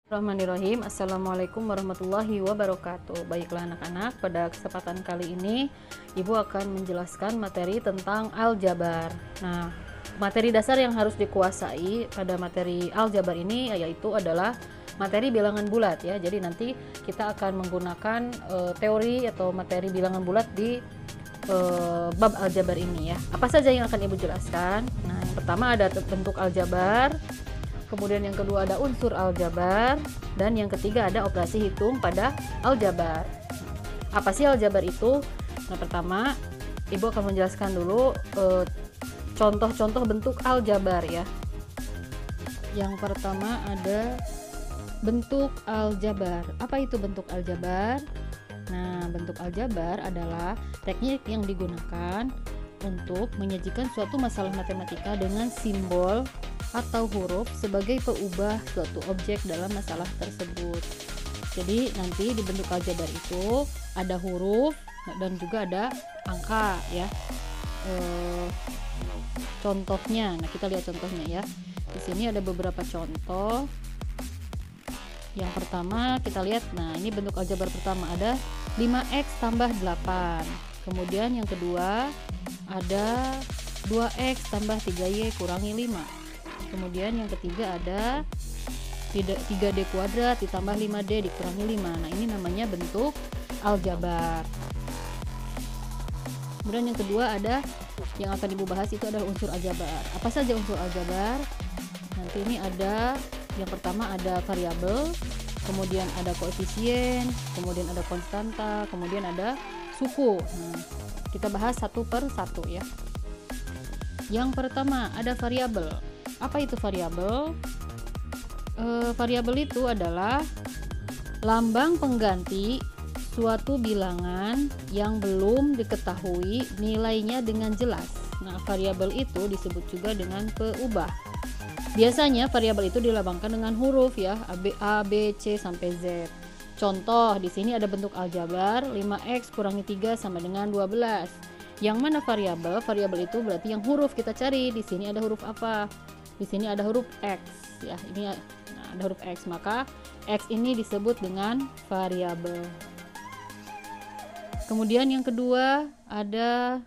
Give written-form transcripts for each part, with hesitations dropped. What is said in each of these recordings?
Bismillahirrahmanirrahim. Assalamualaikum warahmatullahi wabarakatuh. Baiklah anak-anak, pada kesempatan kali ini Ibu akan menjelaskan materi tentang aljabar. Nah, materi dasar yang harus dikuasai pada materi aljabar ini yaitu adalah materi bilangan bulat ya. Jadi nanti kita akan menggunakan teori atau materi bilangan bulat di bab aljabar ini ya. Apa saja yang akan Ibu jelaskan? Nah, yang pertama ada bentuk aljabar. Kemudian yang kedua ada unsur aljabar, dan yang ketiga ada operasi hitung pada aljabar. Apa sih aljabar itu? Nah, pertama Ibu akan menjelaskan dulu contoh-contoh bentuk aljabar ya. Yang pertama ada bentuk aljabar. Apa itu bentuk aljabar? Nah, bentuk aljabar adalah teknik yang digunakan untuk menyajikan suatu masalah matematika dengan simbol atau huruf sebagai peubah suatu objek dalam masalah tersebut. Jadi nanti di bentuk aljabar itu ada huruf dan juga ada angka ya. Contohnya, nah kita lihat contohnya ya. Di sini ada beberapa contoh. Yang pertama kita lihat, nah ini bentuk aljabar pertama ada 5x tambah 8. Kemudian yang kedua ada 2x tambah 3y kurangi 5. Kemudian yang ketiga ada 3D kuadrat ditambah 5D dikurangi 5. Nah, ini namanya bentuk aljabar. Kemudian yang kedua ada yang akan Ibu bahas itu adalah unsur aljabar. Apa saja unsur aljabar? Nanti ini ada yang pertama ada variabel, kemudian ada koefisien, kemudian ada konstanta, kemudian ada suku. Nah, kita bahas satu per satu ya. Yang pertama ada variabel. Apa itu variabel? Variabel itu adalah lambang pengganti suatu bilangan yang belum diketahui nilainya dengan jelas. Nah, variabel itu disebut juga dengan peubah. Biasanya variabel itu dilambangkan dengan huruf ya, A, B, C sampai Z. Contoh, di sini ada bentuk aljabar 5x kurangi 3 sama dengan 12. Yang mana variabel? Variabel itu berarti yang huruf kita cari. Di sini ada huruf apa? Di sini ada huruf X ya. Ini ada huruf X, maka X ini disebut dengan variabel. Kemudian yang kedua ada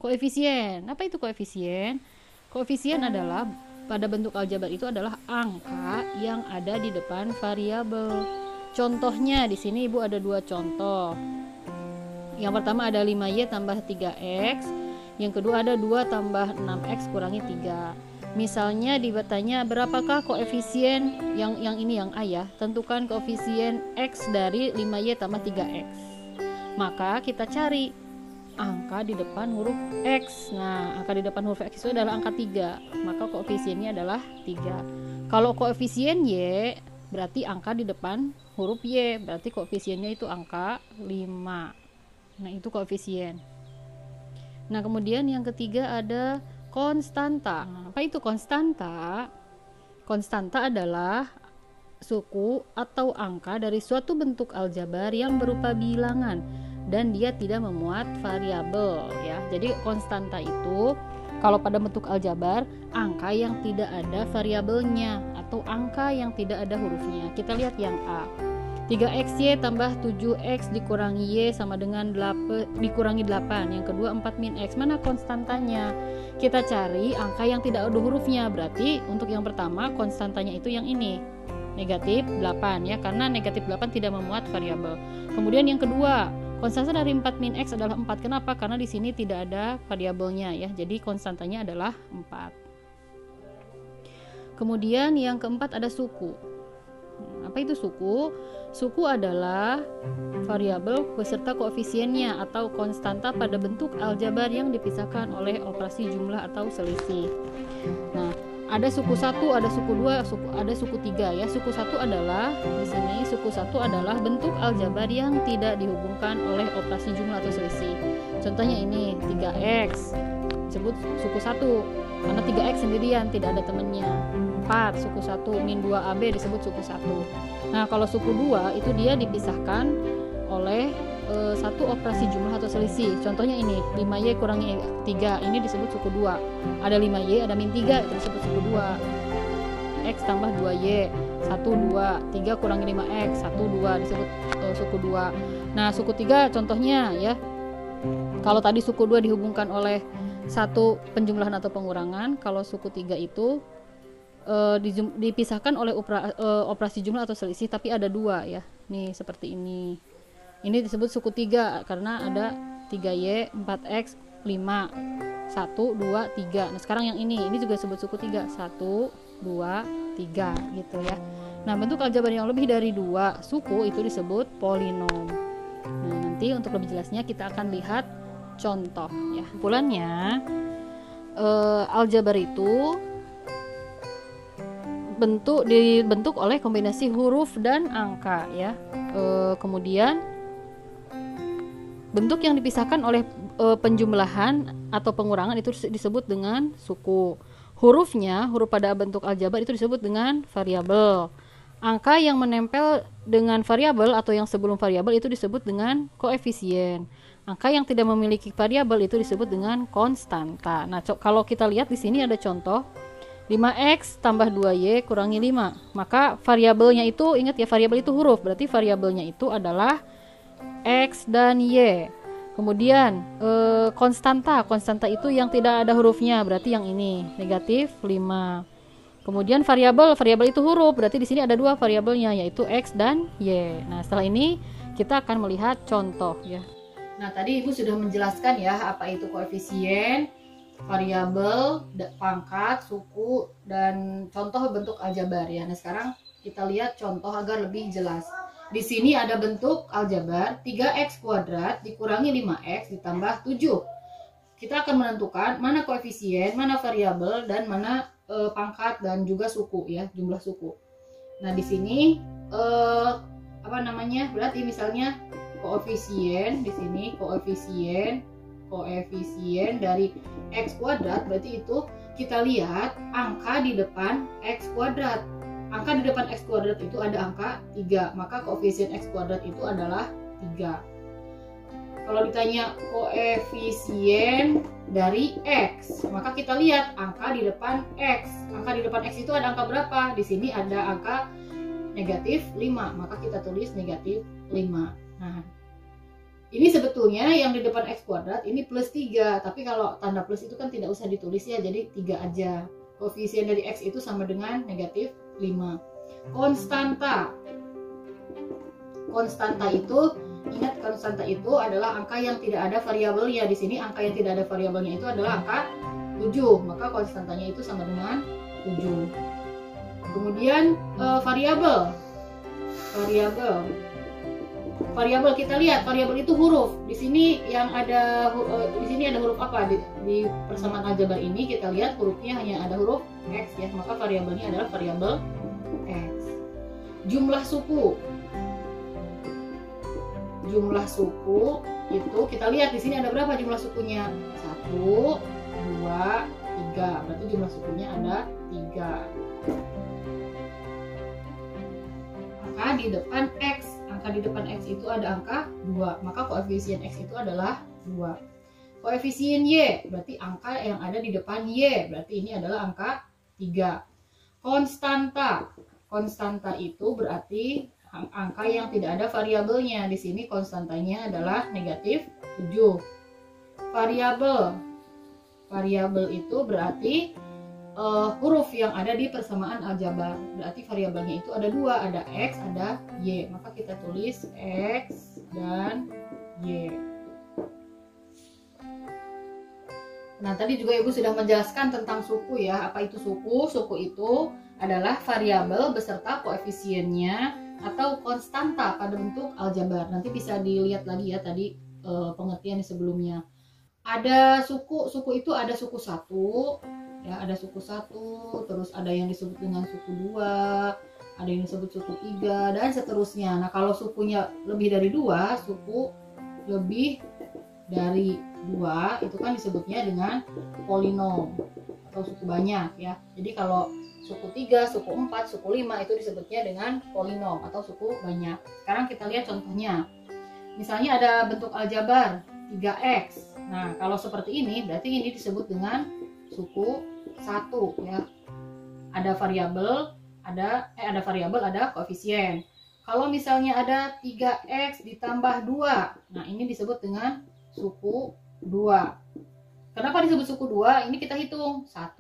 koefisien. Apa itu koefisien? Koefisien adalah pada bentuk aljabar itu adalah angka yang ada di depan variabel. Contohnya di sini Ibu ada dua contoh. Yang pertama ada 5y tambah 3x. Yang kedua ada 2 tambah 6x kurangi 3. Misalnya bertanya berapakah koefisien yang ini yang A ya. Tentukan koefisien x dari 5y tambah 3x. Maka kita cari angka di depan huruf x. Nah, angka di depan huruf x itu adalah angka 3. Maka koefisiennya adalah 3. Kalau koefisien y berarti angka di depan huruf y, berarti koefisiennya itu angka 5. Nah, itu koefisien. Nah, kemudian yang ketiga ada konstanta. Apa itu konstanta? Konstanta adalah suku atau angka dari suatu bentuk aljabar yang berupa bilangan dan dia tidak memuat variabel ya. Jadi konstanta itu kalau pada bentuk aljabar angka yang tidak ada variabelnya atau angka yang tidak ada hurufnya. Kita lihat yang A. 3xy tambah 7x dikurangi y sama dengan dikurangi 8. Yang kedua 4 min x. Mana konstantanya? Kita cari angka yang tidak ada hurufnya. Berarti untuk yang pertama konstantanya itu yang ini, negatif 8 ya, karena negatif 8 tidak memuat variabel. Kemudian yang kedua, konstanta dari 4 min x adalah 4. Kenapa? Karena di sini tidak ada variabelnya ya. Jadi konstantanya adalah 4. Kemudian yang keempat ada suku. Apa itu suku? Suku adalah variabel beserta koefisiennya atau konstanta pada bentuk aljabar yang dipisahkan oleh operasi jumlah atau selisih. Nah, ada suku 1, ada suku 2, ada suku 3 ya. Suku 1 adalah di sini suku 1 adalah bentuk aljabar yang tidak dihubungkan oleh operasi jumlah atau selisih. Contohnya ini 3x disebut suku 1 karena 3x sendirian tidak ada temannya. 4 suku 1 min 2ab disebut suku 1. Nah, kalau suku 2 itu dia dipisahkan oleh satu operasi jumlah atau selisih. Contohnya ini 5y kurangi 3, ini disebut suku 2. Ada 5y, ada min 3, itu disebut suku 2. X tambah 2y 1, 2, 3 kurangi 5x, 1, 2 disebut suku 2. Nah, suku 3 contohnya ya. Kalau tadi suku 2 dihubungkan oleh satu penjumlahan atau pengurangan, kalau suku 3 itu dipisahkan oleh operasi jumlah atau selisih, tapi ada 2 ya. Nih seperti ini. Ini disebut suku 3 karena ada 3y, 4x, 5, 1, 2, 3. Nah, sekarang yang ini juga disebut suku 3. 1, 2, 3 gitu ya. Nah, bentuk aljabar yang lebih dari 2 suku itu disebut polinom. Nah, nanti untuk lebih jelasnya kita akan lihat contoh ya. Kesimpulannya, aljabar itu dibentuk oleh kombinasi huruf dan angka ya. Kemudian bentuk yang dipisahkan oleh penjumlahan atau pengurangan itu disebut dengan suku. Huruf pada bentuk aljabar itu disebut dengan variabel. Angka yang menempel dengan variabel atau yang sebelum variabel itu disebut dengan koefisien. Angka yang tidak memiliki variabel itu disebut dengan konstanta. Nah, kalau kita lihat di sini ada contoh 5x tambah 2y kurangi 5. Maka variabelnya itu, ingat ya, variabel itu huruf, berarti variabelnya itu adalah x dan y. Kemudian konstanta itu yang tidak ada hurufnya, berarti yang ini negatif 5. Kemudian variabel itu huruf, berarti di sini ada 2 variabelnya, yaitu x dan y. Nah, setelah ini kita akan melihat contoh ya. Nah, tadi Ibu sudah menjelaskan ya apa itu koefisien, variabel, pangkat, suku, dan contoh bentuk aljabar ya. Nah, sekarang kita lihat contoh agar lebih jelas. Di sini ada bentuk aljabar 3x kuadrat dikurangi 5x ditambah 7. Kita akan menentukan mana koefisien, mana variabel, dan mana pangkat dan juga suku ya, jumlah suku. Nah, di sini berarti misalnya koefisien, di sini koefisien dari x kuadrat, berarti itu kita lihat angka di depan x kuadrat. Angka di depan x kuadrat itu ada angka 3, maka koefisien x kuadrat itu adalah 3. Kalau ditanya koefisien dari x, maka kita lihat angka di depan x. Angka di depan x itu ada angka berapa? Di sini ada angka negatif 5, maka kita tulis negatif 5. Nah, ini sebetulnya yang di depan x kuadrat ini plus 3, tapi kalau tanda plus itu kan tidak usah ditulis ya, jadi 3 aja. Koefisien dari x itu sama dengan negatif 5. Konstanta itu, ingat, konstanta itu adalah angka yang tidak ada variabelnya. Di sini angka yang tidak ada variabelnya itu adalah angka 7, maka konstantanya itu sama dengan 7. Kemudian variabel kita lihat, variabel itu huruf. Di sini yang ada di sini ada huruf apa? Di persamaan aljabar ini kita lihat hurufnya hanya ada huruf x ya, maka variabelnya adalah variabel x. Jumlah suku itu kita lihat di sini ada berapa jumlah sukunya? 1, 2, 3. Berarti jumlah sukunya ada 3. Angka di depan x itu ada angka 2, maka koefisien x itu adalah 2. Koefisien y berarti angka yang ada di depan y, berarti ini adalah angka 3. Konstanta itu berarti angka yang tidak ada variabelnya. Di sini konstantanya adalah negatif 7. Variabel itu berarti huruf yang ada di persamaan aljabar. Berarti variabelnya itu ada 2, ada x, ada y. Maka kita tulis x dan y. Nah, tadi juga Ibu sudah menjelaskan tentang suku ya. Apa itu suku? Suku itu adalah variabel beserta koefisiennya atau konstanta pada bentuk aljabar. Nanti bisa dilihat lagi ya tadi pengertian sebelumnya. Ada suku itu ada suku 1 ya, ada suku 1, terus ada yang disebut dengan suku 2, ada yang disebut suku 3, dan seterusnya. Nah, kalau sukunya lebih dari 2, suku lebih dari 2 itu kan disebutnya dengan polinom atau suku banyak ya. Jadi kalau suku 3, suku 4, suku 5 itu disebutnya dengan polinom atau suku banyak. Sekarang kita lihat contohnya. Misalnya ada bentuk aljabar 3x. Nah, kalau seperti ini berarti ini disebut dengan suku 1 ya. Ada variabel, ada variabel, ada koefisien. Kalau misalnya ada 3x ditambah 2, nah ini disebut dengan suku 2. Kenapa disebut suku 2? Ini kita hitung 1,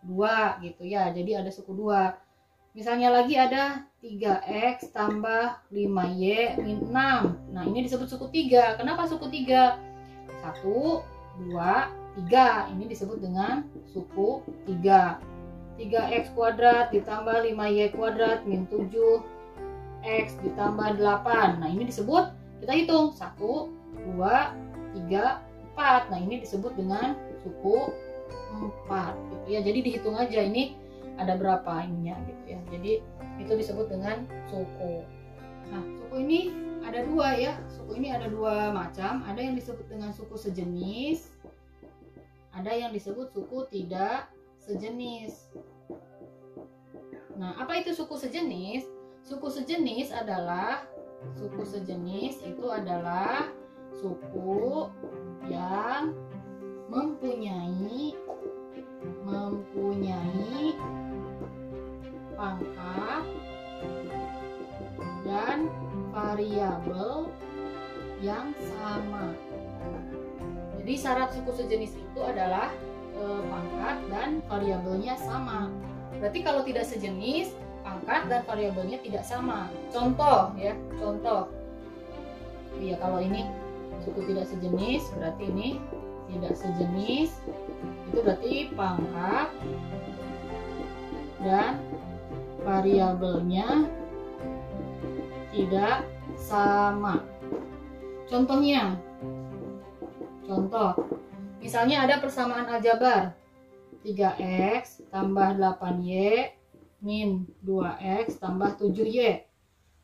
2 gitu ya. Jadi ada suku 2. Misalnya lagi ada 3x tambah 5y min 6. Nah ini disebut suku 3. Kenapa suku 3? 1, 2, 3. Ini disebut dengan suku 3. 3x kuadrat ditambah 5y kuadrat min 7x ditambah 8. Nah ini disebut, kita hitung 1, 2, 3, 4. Nah ini disebut dengan suku 4 gitu ya. Jadi dihitung aja ini ada berapa ininya gitu ya. Jadi itu disebut dengan suku. Nah suku ini ada dua ya. Suku ini ada dua macam. Ada yang disebut dengan suku sejenis, ada yang disebut suku tidak sejenis. Nah, apa itu suku sejenis? Suku sejenis adalah suku yang mempunyai pangkat dan variabel yang sama. Jadi syarat suku sejenis itu adalah pangkat dan variabelnya sama. Berarti kalau tidak sejenis, pangkat dan variabelnya tidak sama. Contoh ya, contoh. Iya, kalau ini suku tidak sejenis, berarti ini tidak sejenis. Itu berarti pangkat dan variabelnya tidak sama. Contohnya, misalnya ada persamaan aljabar 3x tambah 8y min 2x tambah 7y.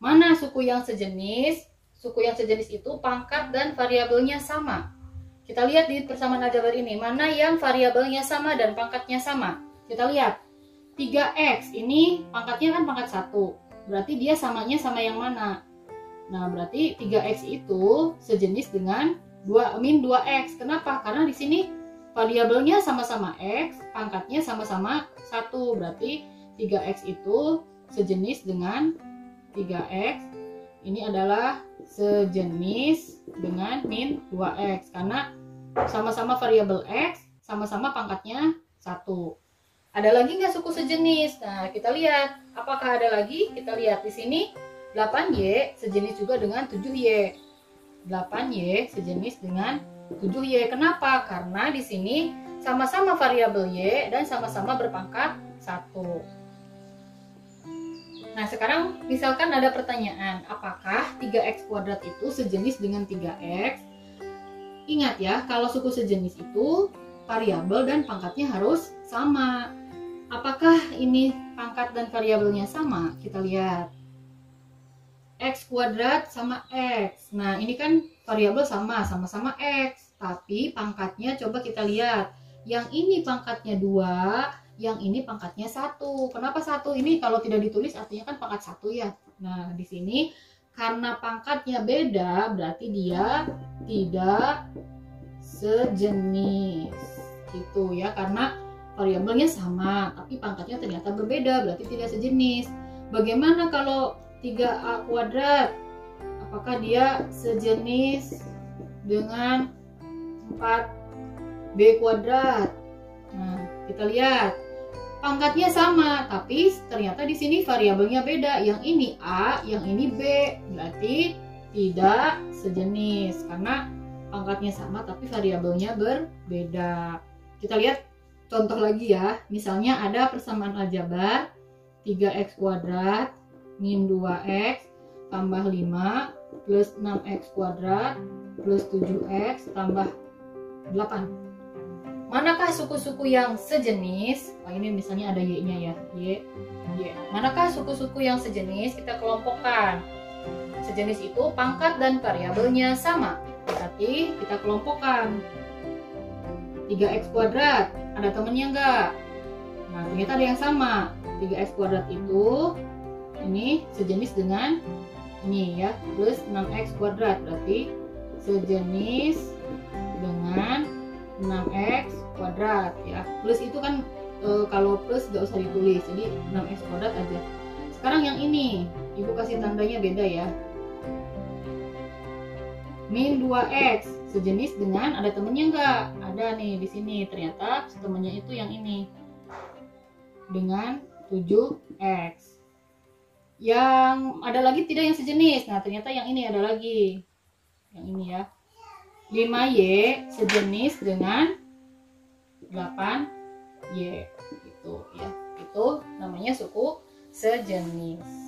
Mana suku yang sejenis? Suku yang sejenis itu pangkat dan variabelnya sama. Kita lihat di persamaan aljabar ini, mana yang variabelnya sama dan pangkatnya sama. Kita lihat, 3x ini pangkatnya kan pangkat 1. Berarti dia samanya sama yang mana? Nah, berarti 3x itu sejenis dengan min 2x. Kenapa? Karena di sini variabelnya sama-sama x, pangkatnya sama-sama 1. Berarti 3x itu sejenis dengan 3x. Ini adalah sejenis dengan min 2x. Karena sama-sama variabel x, sama-sama pangkatnya 1. Ada lagi nggak suku sejenis? Nah, kita lihat. Apakah ada lagi? Kita lihat di sini 8y sejenis juga dengan 7y. 8y sejenis dengan 7y. Kenapa? Karena di sini sama-sama variabel y dan sama-sama berpangkat 1. Nah, sekarang misalkan ada pertanyaan, apakah 3x kuadrat itu sejenis dengan 3x? Ingat ya, kalau suku sejenis itu variabel dan pangkatnya harus sama. Apakah ini pangkat dan variabelnya sama? Kita lihat. X kuadrat sama X. Nah, ini kan variabel sama-sama X. Tapi pangkatnya coba kita lihat. Yang ini pangkatnya 2, yang ini pangkatnya 1. Kenapa 1? Ini kalau tidak ditulis artinya kan pangkat 1 ya. Nah, di sini karena pangkatnya beda, berarti dia tidak sejenis. Gitu ya, karena variabelnya sama, tapi pangkatnya ternyata berbeda, berarti tidak sejenis. Bagaimana kalau 3a kuadrat? Apakah dia sejenis dengan 4b kuadrat? Nah, kita lihat. Pangkatnya sama, tapi ternyata di sini variabelnya beda. Yang ini A, yang ini B. Berarti tidak sejenis karena pangkatnya sama tapi variabelnya berbeda. Kita lihat contoh lagi ya. Misalnya ada persamaan aljabar 3x kuadrat min 2x tambah 5 plus 6x kuadrat plus 7x tambah 8. Manakah suku-suku yang sejenis? Oh, ini misalnya ada y-nya ya, y. Manakah suku-suku yang sejenis? Kita kelompokkan. Sejenis itu pangkat dan variabelnya sama. Berarti kita kelompokkan. 3x kuadrat, ada temennya enggak? Nah, ternyata ada yang sama. 3x kuadrat itu ini sejenis dengan ini ya, plus 6x kuadrat. Berarti sejenis dengan 6x kuadrat ya. Plus itu kan kalau plus gak usah ditulis, jadi 6x kuadrat aja. Sekarang yang ini, Ibu kasih tandanya beda ya. Min 2x sejenis dengan, ada temennya enggak? Ada nih di sini, ternyata temennya itu yang ini. Dengan 7x. Yang ada lagi tidak yang sejenis. Nah, ternyata yang ini ada lagi. Yang ini ya. 5y sejenis dengan 8y. Gitu ya. Itu namanya suku sejenis.